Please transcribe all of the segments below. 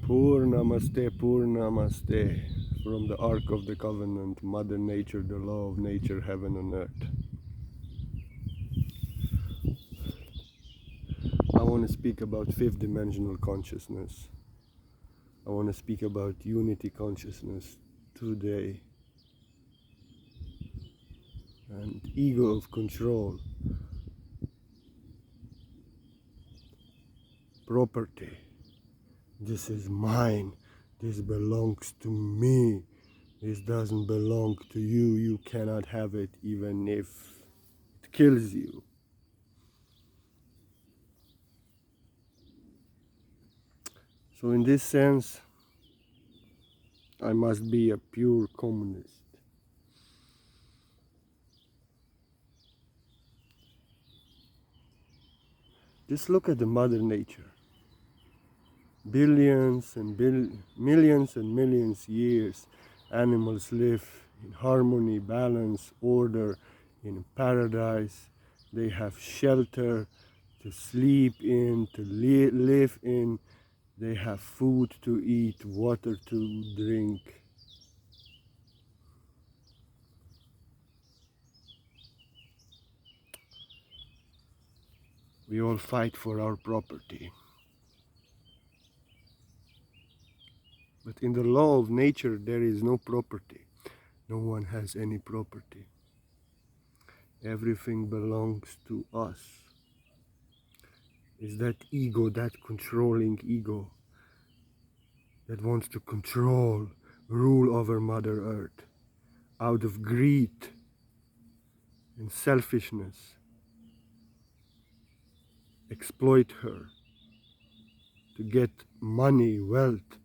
Poor Namaste, from the Ark of the Covenant, Mother Nature, the law of nature, heaven and earth. I want to speak about fifth dimensional consciousness. I want to speak about unity consciousness today. And ego of control, property. This is mine. This belongs to me. This doesn't belong to you. You cannot have it even if it kills you. So in this sense, I must be a pure communist. Just look at the Mother Nature. Millions and millions years, animals live in harmony, balance, order, in paradise. They have shelter to sleep in, to live in. They have food to eat, water to drink. We all fight for our property. But in the law of nature, there is no property. No one has any property. Everything belongs to us. It's that ego, that controlling ego, that wants to control, rule over Mother Earth, out of greed and selfishness. Exploit her to get money, wealth,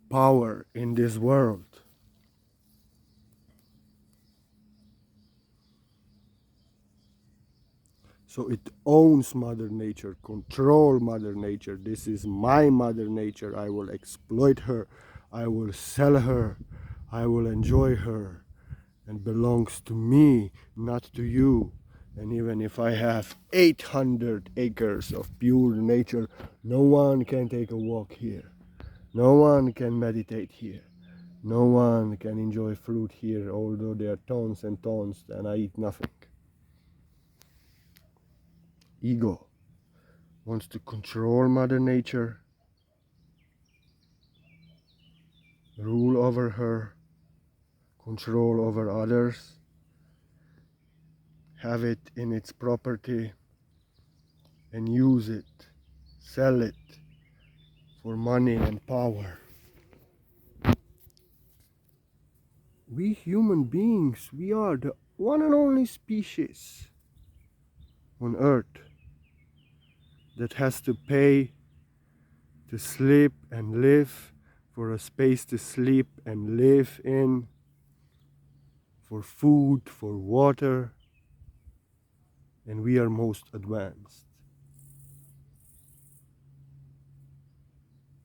power in this world. So it owns Mother Nature, control Mother Nature. This is my Mother Nature. I will exploit her. I will sell her. I will enjoy her. And belongs to me, not to you. And even if I have 800 acres of pure nature, no one can take a walk here. No one can meditate here. No one can enjoy fruit here, although there are tons and tons and I eat nothing. Ego wants to control Mother Nature, rule over her, control over others, have it in its property, and use it, sell it for money and power. We human beings, we are the one and only species on Earth that has to pay to sleep and live, for a space to sleep and live in, for food, for water, and we are most advanced.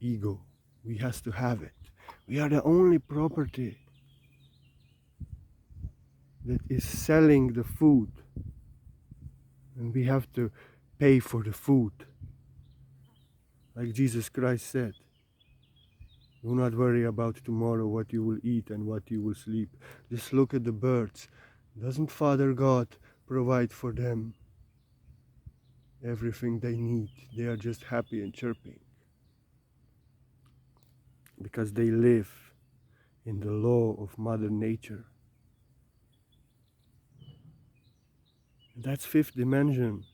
Ego, we has to have it. We are the only property that is selling the food, and we have to pay for the food. Like Jesus Christ said, do not worry about tomorrow, what you will eat and what you will sleep. Just look at the birds. Doesn't Father God provide for them everything they need? They are just happy and chirping because they live in the law of Mother Nature. And that's fifth dimension.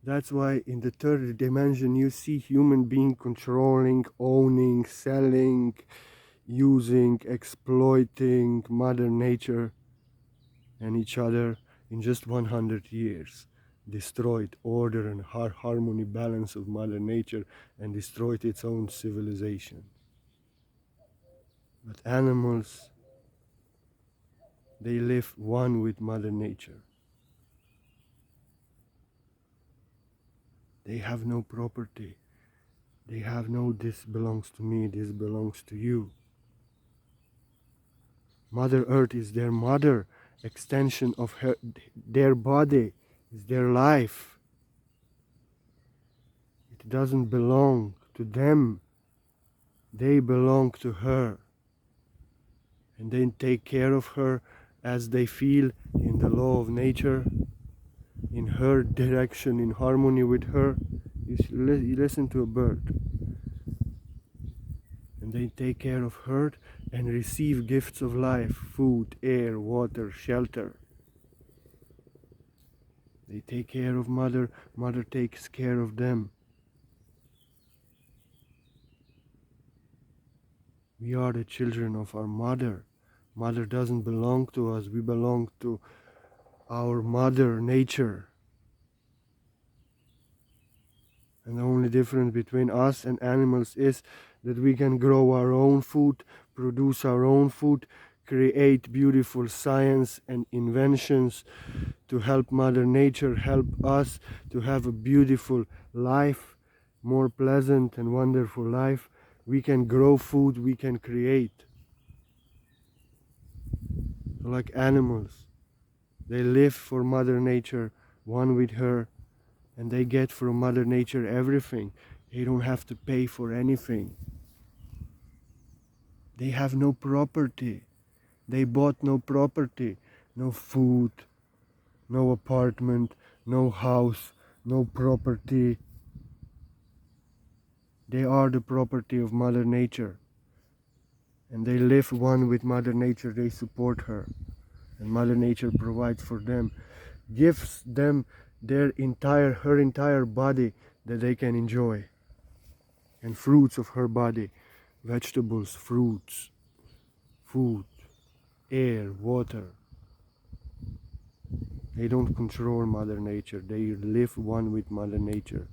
That's why in the third dimension you see human being controlling, owning, selling, using, exploiting Mother Nature and each other in just 100 years. Destroyed order and harmony, balance of Mother Nature, and destroyed its own civilization. But animals, they live one with Mother Nature. They have no property. They have no, this belongs to me, this belongs to you. Mother Earth is their mother, extension of her, their body, is their life. It doesn't belong to them. They belong to her, and they take care of her as they feel in the law of nature, in her direction, in harmony with her. You listen to a bird, and they take care of her and receive gifts of life: food, air, water, shelter. They take care of mother, mother takes care of them. We are the children of our mother. Mother doesn't belong to us, we belong to our mother nature. And the only difference between us and animals is that we can grow our own food, produce our own food, create beautiful science and inventions to help Mother Nature, help us to have a beautiful life, more pleasant and wonderful life. We can grow food, we can create. Like animals, they live for Mother Nature, one with her, and they get from Mother Nature everything. They don't have to pay for anything. They have no property. They bought no property, no food, no apartment, no house, no property. They are the property of Mother Nature. And they live one with Mother Nature, they support her. And Mother Nature provides for them, gives them her entire body that they can enjoy. And fruits of her body, vegetables, fruits, food, air, water. They don't control Mother Nature, they live one with Mother Nature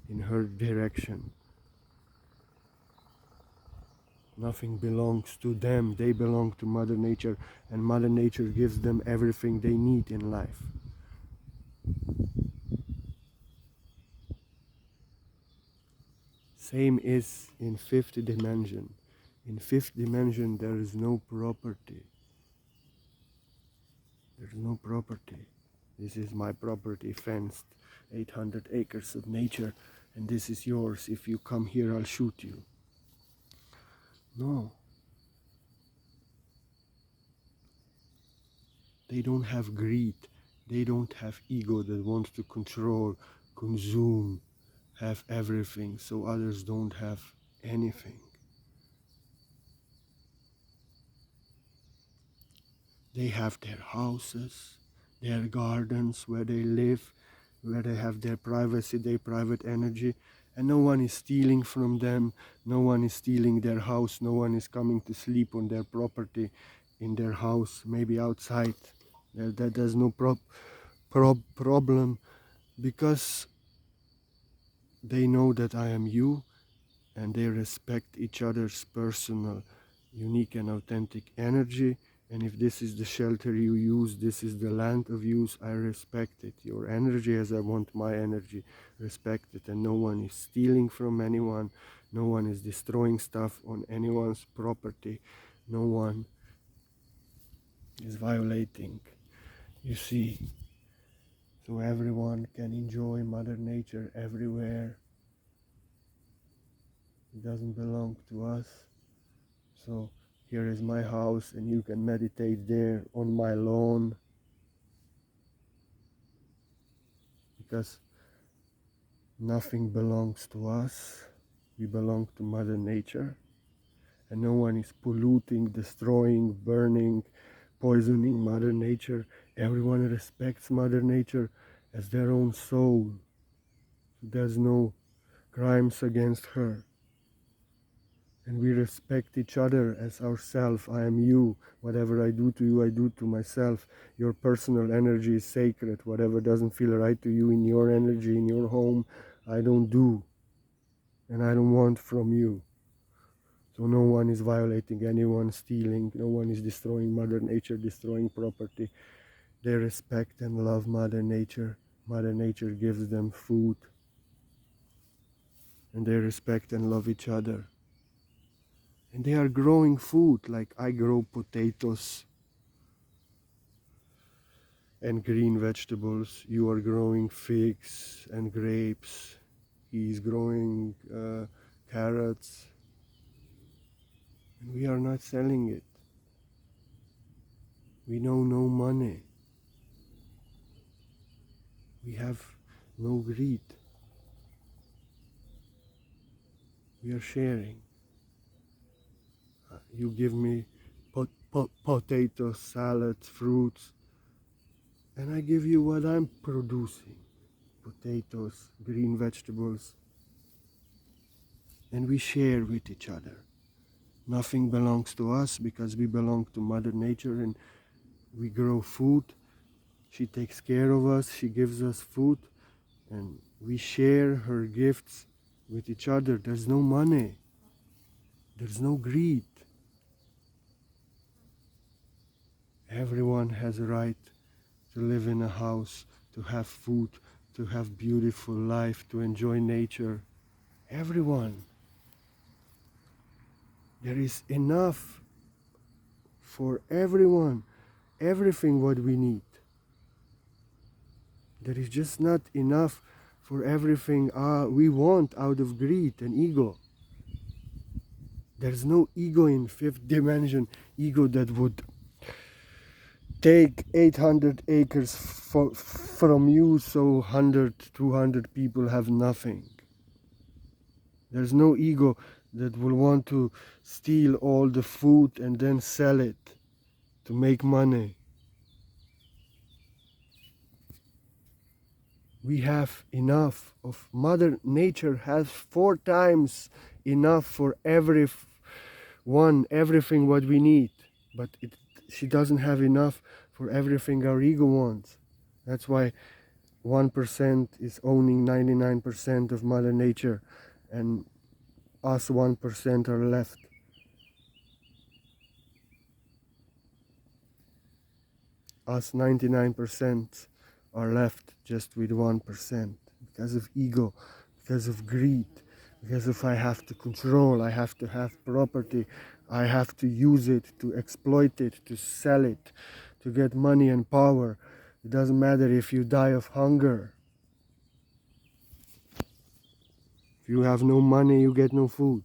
in her direction. Nothing belongs to them, they belong to Mother Nature, and Mother Nature gives them everything they need in life. Same is in fifth dimension. In fifth dimension there is no property. There's no property. This is my property, fenced, 800 acres of nature, and this is yours. If you come here, I'll shoot you. No. They don't have greed. They don't have ego that wants to control, consume, have everything, so others don't have anything. They have their houses, their gardens where they live, where they have their privacy, their private energy, and no one is stealing from them, no one is stealing their house, no one is coming to sleep on their property, in their house, maybe outside. There's no problem, because they know that I am you, and they respect each other's personal, unique and authentic energy. And if this is the shelter you use, this is the land of use, I respect it. Your energy as I want my energy, respect it. And no one is stealing from anyone, no one is destroying stuff on anyone's property, no one is violating, you see. So everyone can enjoy Mother Nature everywhere. It doesn't belong to us. So here is my house, and you can meditate there on my lawn, because nothing belongs to us. We belong to Mother Nature, and no one is polluting, destroying, burning, poisoning Mother Nature. Everyone respects Mother Nature as their own soul. There's no crimes against her. And we respect each other as ourself. I am you. Whatever I do to you, I do to myself. Your personal energy is sacred. Whatever doesn't feel right to you in your energy, in your home, I don't do. And I don't want from you. So no one is violating anyone, stealing. No one is destroying Mother Nature, destroying property. They respect and love Mother Nature. Mother Nature gives them food. And they respect and love each other. And they are growing food, like I grow potatoes and green vegetables. You are growing figs and grapes. He's growing carrots. We are not selling it. We know no money. We have no greed. We are sharing. You give me potatoes, salads, fruits, and I give you what I'm producing. Potatoes, green vegetables. And we share with each other. Nothing belongs to us because we belong to Mother Nature, and we grow food. She takes care of us. She gives us food, and we share her gifts with each other. There's no money. There's no greed. Everyone has a right to live in a house, to have food, to have beautiful life, to enjoy nature. Everyone. There is enough for everyone, everything what we need. There is just not enough for everything we want out of greed and ego. There's no ego in fifth dimension, ego that would take 800 acres from you so 100, 200 people have nothing. There's no ego that will want to steal all the food and then sell it to make money. We have enough of Mother Nature has 4 times enough for everyone, everything what we need, but she doesn't have enough for everything our ego wants. That's why 1% is owning 99% of Mother Nature, and us 1% are left. Us 99% are left just with 1% because of ego, because of greed, because if I have to control, I have to have property, I have to use it, to exploit it, to sell it, to get money and power. It doesn't matter if you die of hunger. If you have no money, you get no food.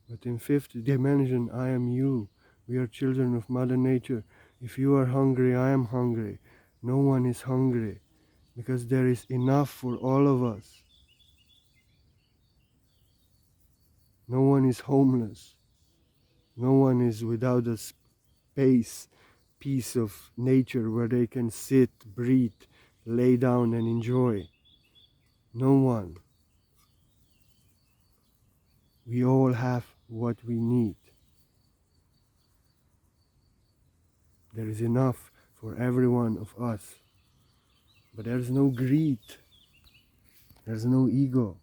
But in fifth dimension, I am you. We are children of Mother Nature. If you are hungry, I am hungry. No one is hungry because there is enough for all of us. No one is homeless. No one is without a space, piece of nature where they can sit, breathe, lay down and enjoy. No one. We all have what we need. There is enough for every one of us. But there's no greed. There's no ego.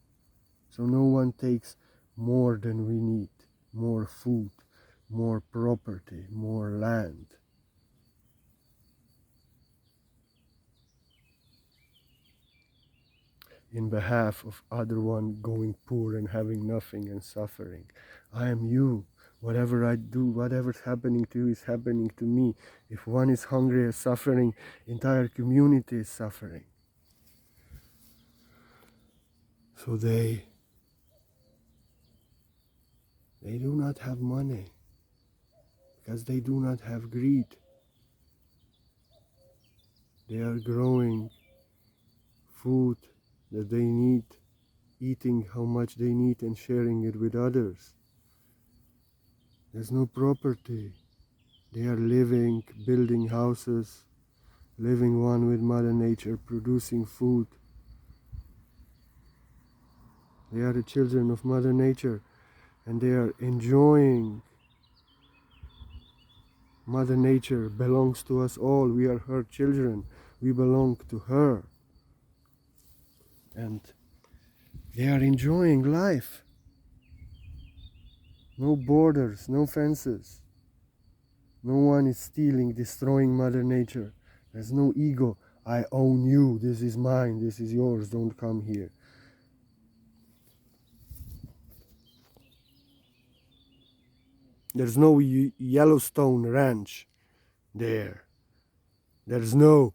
So no one takes more than we need. More food, more property, more land. In behalf of other one going poor and having nothing and suffering. I am you. Whatever I do, whatever's happening to you is happening to me. If one is hungry and suffering, entire community is suffering. So they do not have money because they do not have greed. They are growing food that they need, eating how much they need and sharing it with others. There's no property. They are living, building houses, living one with Mother Nature, producing food. They are the children of Mother Nature, and they are enjoying. Mother Nature belongs to us all. We are her children. We belong to her. And they are enjoying life. No borders, no fences. No one is stealing, destroying Mother Nature. There's no ego. I own you. This is mine. This is yours. Don't come here. There's no Yellowstone Ranch there. There's no,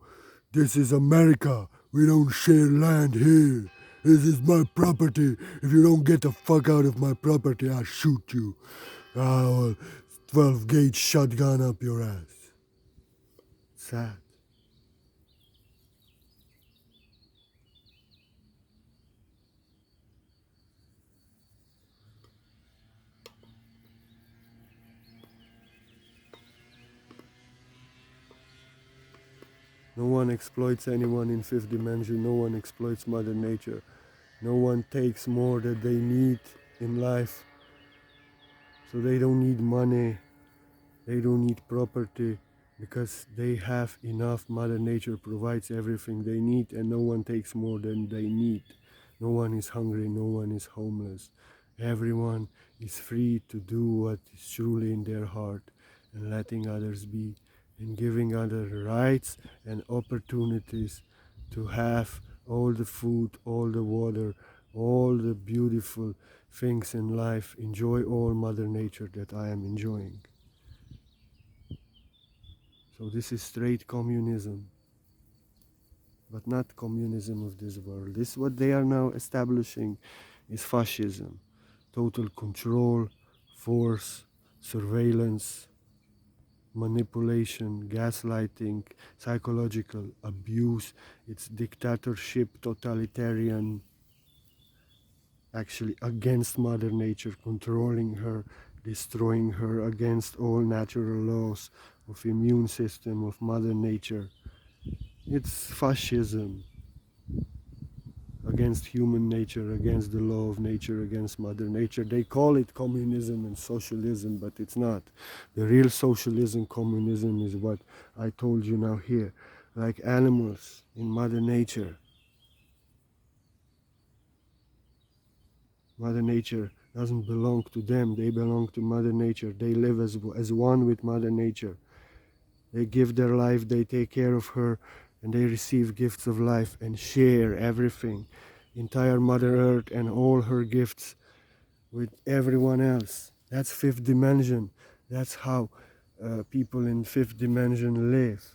this is America. We don't share land here. This is my property. If you don't get the fuck out of my property, I'll shoot you. I will 12 gauge shotgun up your ass. Sad. No one exploits anyone in fifth dimension. No one exploits Mother Nature. No one takes more than they need in life. So they don't need money. They don't need property because they have enough. Mother Nature provides everything they need and no one takes more than they need. No one is hungry. No one is homeless. Everyone is free to do what is truly in their heart and letting others be and giving others rights and opportunities to have all the food, all the water, all the beautiful things in life. Enjoy all Mother Nature that I am enjoying. So this is straight communism, but not communism of this world. This what they are now establishing is fascism. Total control, force, surveillance, manipulation, gaslighting, psychological abuse. It's dictatorship, totalitarian, actually against Mother Nature, controlling her, destroying her, against all natural laws of immune system of Mother Nature. It's fascism against human nature, against the law of nature, against Mother Nature. They call it communism and socialism, but it's not. The real socialism, communism is what I told you now here. Like animals in Mother Nature. Mother Nature doesn't belong to them. They belong to Mother Nature. They live as one with Mother Nature. They give their life, they take care of her, and they receive gifts of life and share everything, entire Mother Earth and all her gifts with everyone else. That's fifth dimension. That's how people in fifth dimension live.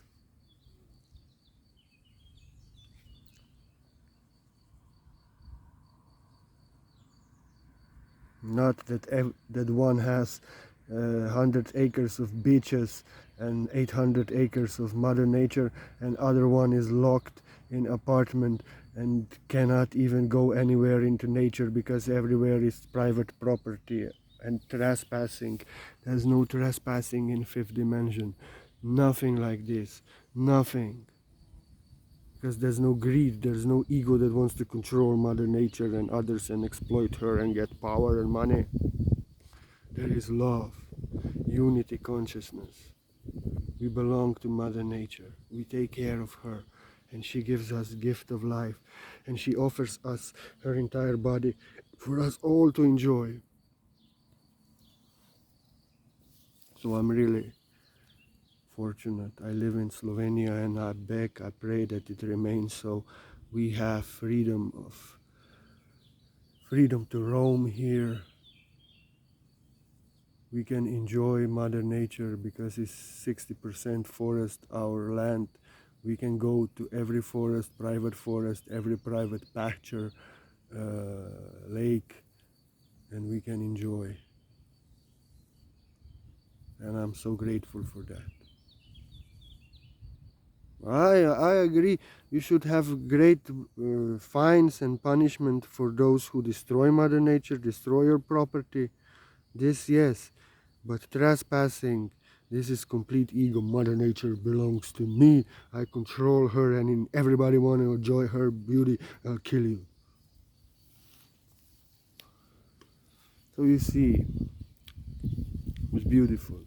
Not that one has 100 acres of beaches and 800 acres of Mother Nature, and other one is locked in apartment and cannot even go anywhere into nature because everywhere is private property and trespassing. There's no trespassing in fifth dimension. Nothing like this. Nothing. Because there's no greed, there's no ego that wants to control Mother Nature and others and exploit her and get power and money. There is love, unity consciousness. We belong to Mother Nature. We take care of her. And she gives us gift of life. And she offers us her entire body for us all to enjoy. So I'm really fortunate. I live in Slovenia and I beg, I pray that it remains so. We have freedom to roam here. We can enjoy Mother Nature because it's 60% forest, our land. We can go to every forest, every private pasture, lake, and we can enjoy. And I'm so grateful for that. I agree. You should have great fines and punishment for those who destroy Mother Nature, destroy your property. This, yes. But trespassing, this is complete ego. Mother Nature belongs to me. I control her, and if everybody want to enjoy her beauty, I'll kill you. So you see, it's beautiful.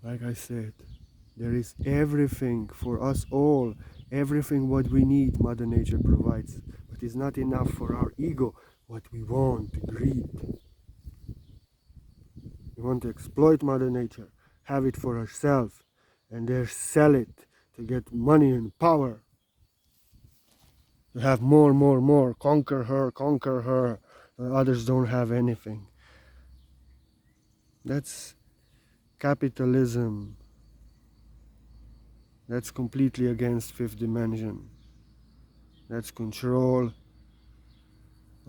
Like I said, there is everything for us all. Everything what we need, Mother Nature provides. But it's not enough for our ego, what we want, greed. We want to exploit Mother Nature, have it for ourselves, and then sell it to get money and power. To have more, conquer her. The others don't have anything. That's capitalism. That's completely against fifth dimension. That's control.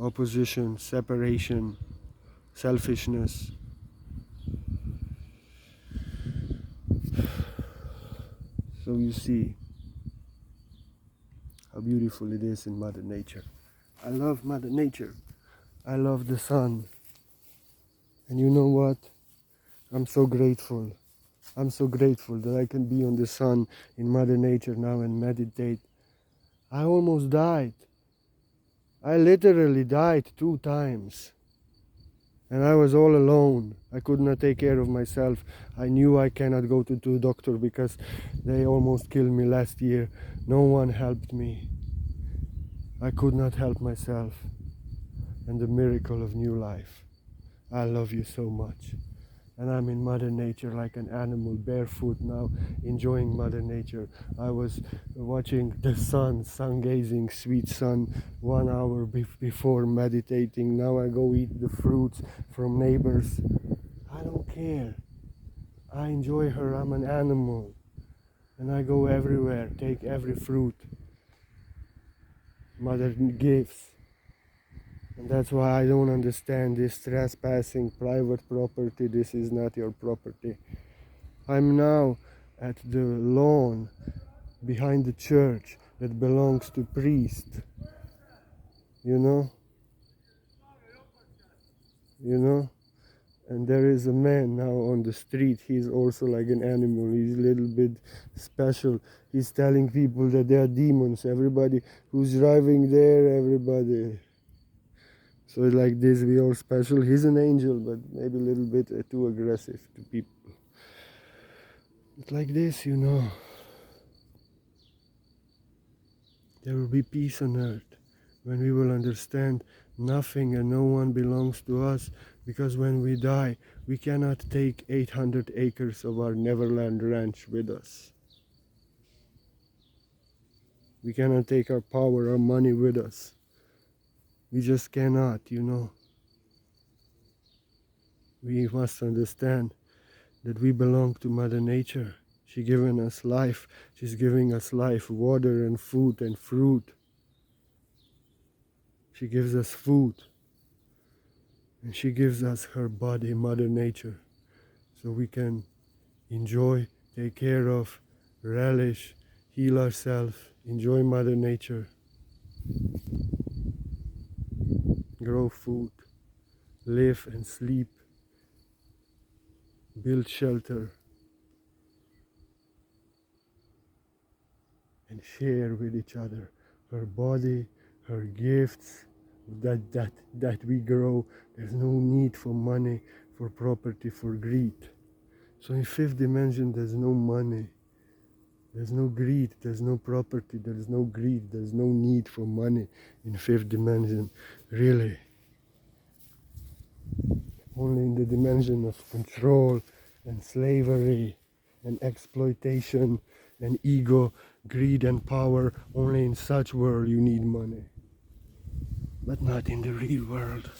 opposition, separation, selfishness. So you see how beautiful it is in Mother Nature. I love Mother Nature. I love the sun. And you know what? I'm so grateful. I'm so grateful that I can be on the sun in Mother Nature now and meditate. I almost died. I literally died 2 times. And I was all alone. I could not take care of myself. I knew I cannot go to the doctor because they almost killed me last year. No one helped me. I could not help myself. And the miracle of new life. I love you so much. And I'm in Mother Nature like an animal, barefoot now, enjoying Mother Nature. I was watching the sun gazing, sweet sun, 1 hour before meditating. Now I go eat the fruits from neighbors. I don't care. I enjoy her. I'm an animal. And I go everywhere, take every fruit Mother gives. And that's why I don't understand this trespassing, private property. This is not your property. I'm now at the lawn behind the church that belongs to priest. You know? And there is a man now on the street. He's also like an animal. He's a little bit special. He's telling people that they are demons. Everybody who's driving there, everybody. So like this, we are special. He's an angel, but maybe a little bit too aggressive to people. But like this, there will be peace on earth when we will understand nothing and no one belongs to us, because when we die, we cannot take 800 acres of our Neverland ranch with us. We cannot take our power, our money with us. We just cannot, We must understand that we belong to Mother Nature. She's given us life. She's giving us life, water and food and fruit. She gives us food. And she gives us her body, Mother Nature, so we can enjoy, take care of, relish, heal ourselves, enjoy Mother Nature, grow food, live and sleep, build shelter, and share with each other her body, her gifts that we grow. There's no need for money, for property, for greed. So in fifth dimension, there's no money, there's no greed, there's no property, there's no greed, there's no need for money in fifth dimension, really. Only in the dimension of control and slavery and exploitation and ego, greed and power, only in such world you need money. But not in the real world,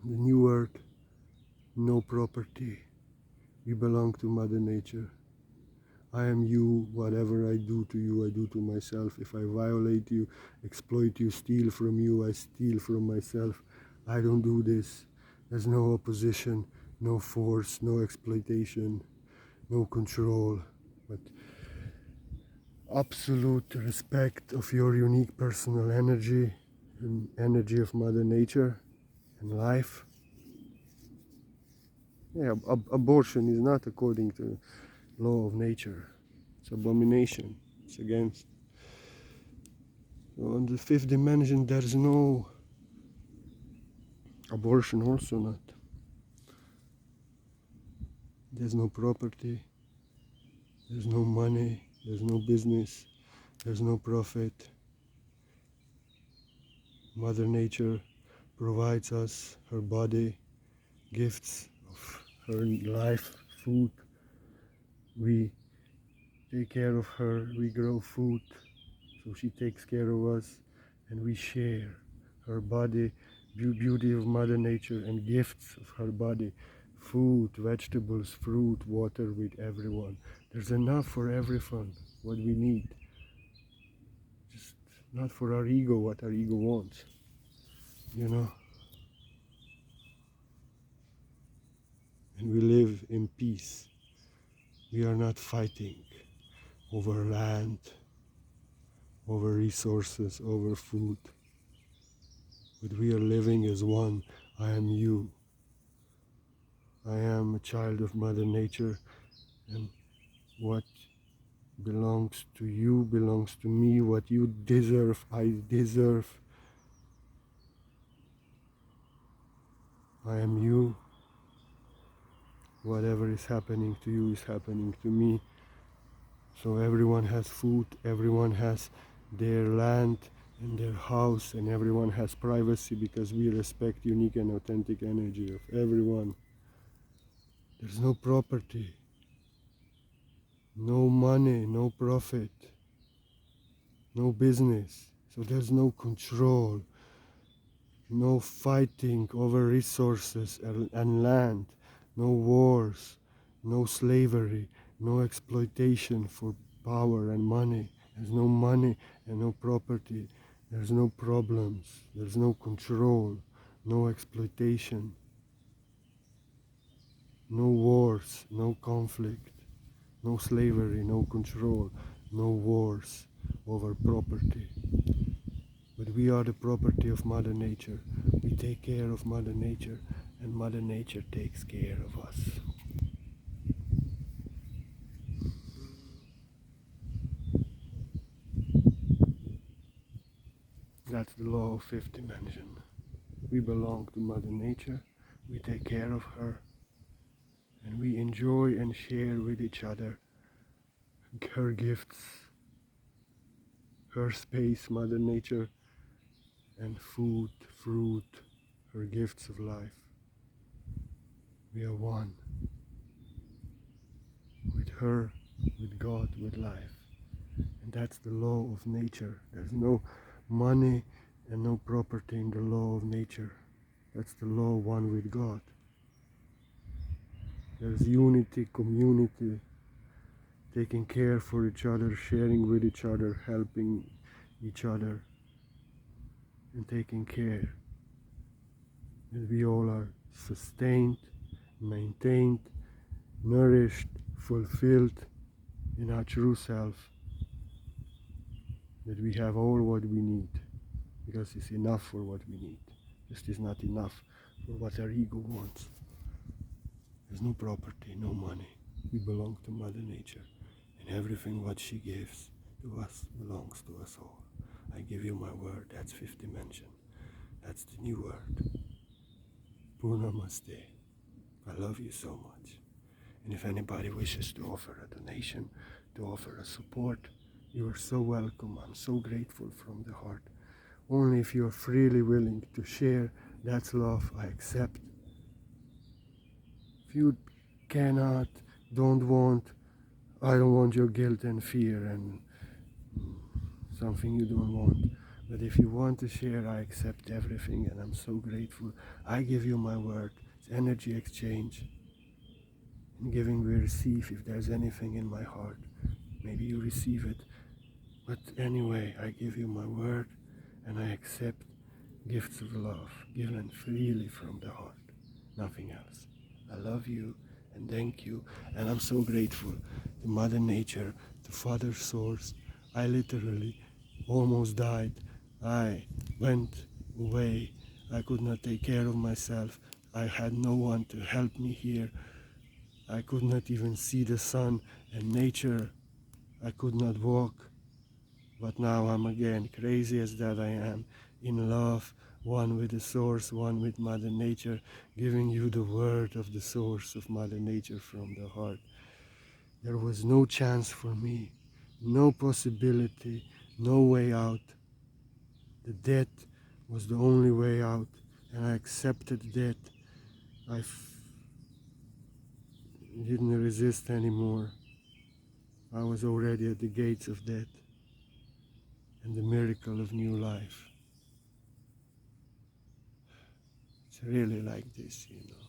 The new earth, no property. We belong to Mother Nature. I am you. Whatever I do to you, I do to myself. If I violate you, exploit you, steal from you, I steal from myself. I don't do this. There's no opposition, no force, no exploitation, no control, but absolute respect of your unique personal energy and energy of Mother Nature and life. Yeah, abortion is not according to law of nature. It's abomination. It's against. So on the fifth dimension, there's no abortion. Also not. There's no property. There's no money. There's no business. There's no profit. Mother Nature provides us her body, gifts of her life, food. We take care of her. We grow food. So she takes care of us, and we share her body, beauty of Mother Nature, and gifts of her body, food, vegetables, fruit, water with everyone. There's enough for everyone. what we need. Just not for our ego, what our ego wants, you know. And we live in peace. We are not fighting over land, over resources, over food. But we are living as one. I am you. I am a child of Mother Nature, and what belongs to you belongs to me. What you deserve, I deserve. I am you. Whatever is happening to you is happening to me. So everyone has food, everyone has their land and their house, and everyone has privacy because we respect unique and authentic energy of everyone. There's no property, no money, no profit, no business. So there's no control, no fighting over resources and land, no wars, no slavery, no exploitation for power and money. There's no money and no property. There's no problems. There's no control, no exploitation, no wars, no conflict, no slavery, no control, no wars over property. But we are the property of Mother Nature. We take care of Mother Nature, and Mother Nature takes care of us. That's the law of fifth dimension. We belong to Mother Nature, we take care of her, and we enjoy and share with each other her gifts, her space, Mother Nature, and food, fruit, her gifts of life. We are one with her, with God, with life. And that's the law of nature. There's no money and no property in the law of nature. That's the law one with God. There's unity, community, taking care for each other, sharing with each other, helping each other, and taking care that we all are sustained, maintained, nourished, fulfilled in our true self, that we have all what we need, because it's enough for what we need. Just is not enough for what our ego wants. There's no property, no money. We belong to Mother Nature, and everything what she gives to us belongs to us all. I give you my word. That's fifth dimension. That's the new word. Purnamaste. I love you so much. And if anybody wishes to offer a donation, to offer a support, you are so welcome. I'm so grateful from the heart. Only if you are freely willing to share, that's love. I accept. If you cannot, don't want, I don't want your guilt and fear and something you don't want. But if you want to share, I accept everything, and I'm so grateful. I give you my word. It's energy exchange. In giving we receive. If there's anything in my heart, maybe you receive it. But anyway, I give you my word, and I accept gifts of love given freely from the heart. Nothing else. I love you and thank you, and I'm so grateful to Mother Nature, to Father Source. I literally almost died. I went away. I could not take care of myself. I had no one to help me here. I could not even see the sun and nature. I could not walk. But now I'm again, crazy as that I am, in love, one with the source, one with Mother Nature, giving you the word of the source of Mother Nature from the heart. There was no chance for me, no possibility, no way out. The death was the only way out, and I accepted death. I didn't resist anymore. I was already at the gates of death and the miracle of new life. It's really like this, you know.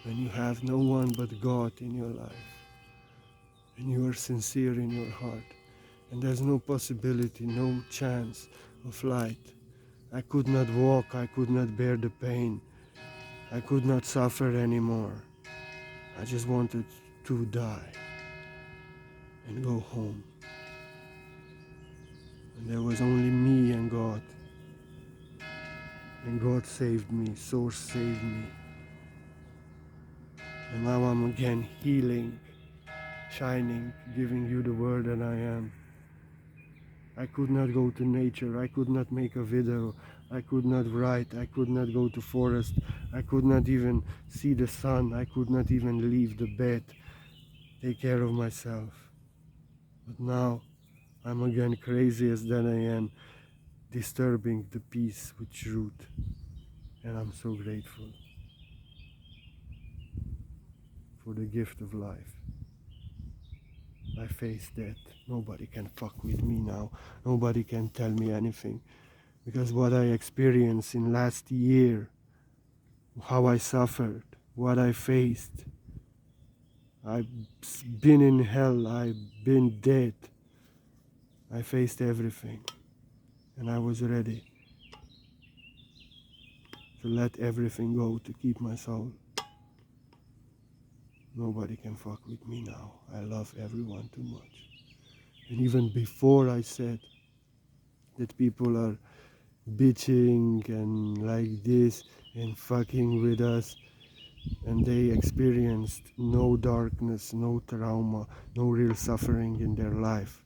When you have no one but God in your life, and you are sincere in your heart, and there's no possibility, no chance of light. I could not walk, I could not bear the pain, I could not suffer anymore. I just wanted to die and go home. And there was only me and God. And God saved me, Source saved me. And now I'm again healing, shining, giving you the word that I am. I could not go to nature, I could not make a video, I could not write, I could not go to forest, I could not even see the sun, I could not even leave the bed, take care of myself. But now I'm again crazy as that I am, disturbing the peace with truth. And I'm so grateful for the gift of life. I face death. Nobody can fuck with me now. Nobody can tell me anything. Because what I experienced in last year, how I suffered, what I faced, I've been in hell, I've been dead. I faced everything. And I was ready to let everything go to keep my soul. Nobody can fuck with me now. I love everyone too much. And even before I said that people are bitching and like this and fucking with us, and they experienced no darkness, no trauma, no real suffering in their life.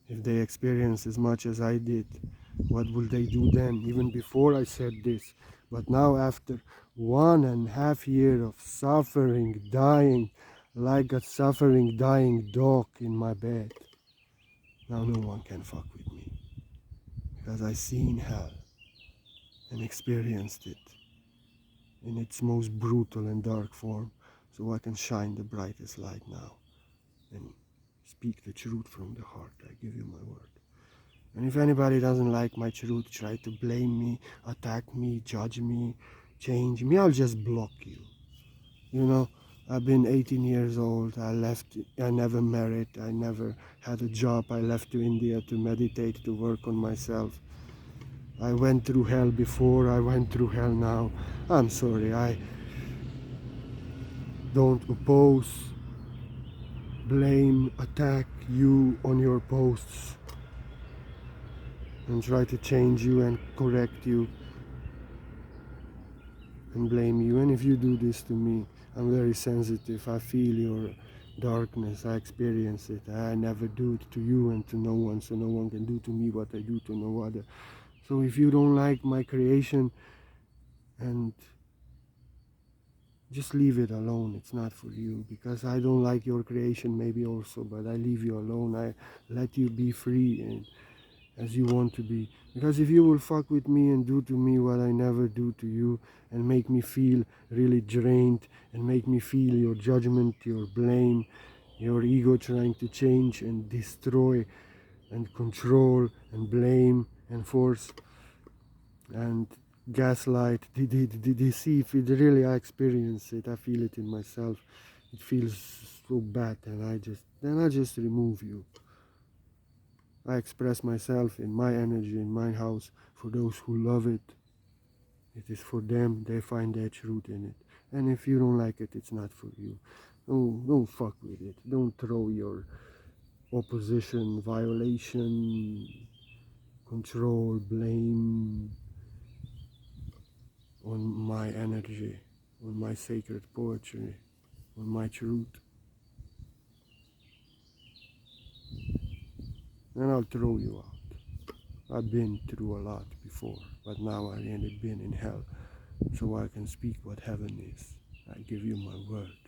If they experienced as much as I did, what will they do then? Even before I said this. But now after 1.5 years of suffering, dying, like a suffering, dying dog in my bed, now no one can fuck with me. Because I seen hell and experienced it in its most brutal and dark form, so I can shine the brightest light now and speak the truth from the heart. I give you my word. And if anybody doesn't like my truth, try to blame me, attack me, judge me, change me, I'll just block you. You know, I've been 18 years old, I never married, I never had a job, I left to India to meditate, to work on myself. I went through hell before, I went through hell now. I'm sorry, I don't oppose, blame, attack you on your posts and try to change you and correct you and blame you. And if you do this to me, I'm very sensitive. I feel your darkness, I experience it. I never do it to you and to no one, so no one can do to me what I do to no other. So if you don't like my creation, and just leave it alone, it's not for you, because I don't like your creation maybe also, but I leave you alone. I let you be free and as you want to be, because if you will fuck with me and do to me what I never do to you and make me feel really drained and make me feel your judgment, your blame, your ego trying to change and destroy and control and blame and force and gaslight, deceive, it really, I experience it, I feel it in myself, it feels so bad, and I just remove you. I express myself in my energy, in my house, for those who love it. It is for them, they find their truth in it. And if you don't like it, it's not for you. Don't fuck with it. Don't throw your opposition, violation, control, blame on my energy, on my sacred poetry, on my truth. And I'll throw you out. I've been through a lot before, but now I ended been in hell, so I can speak what heaven is. I give you my word.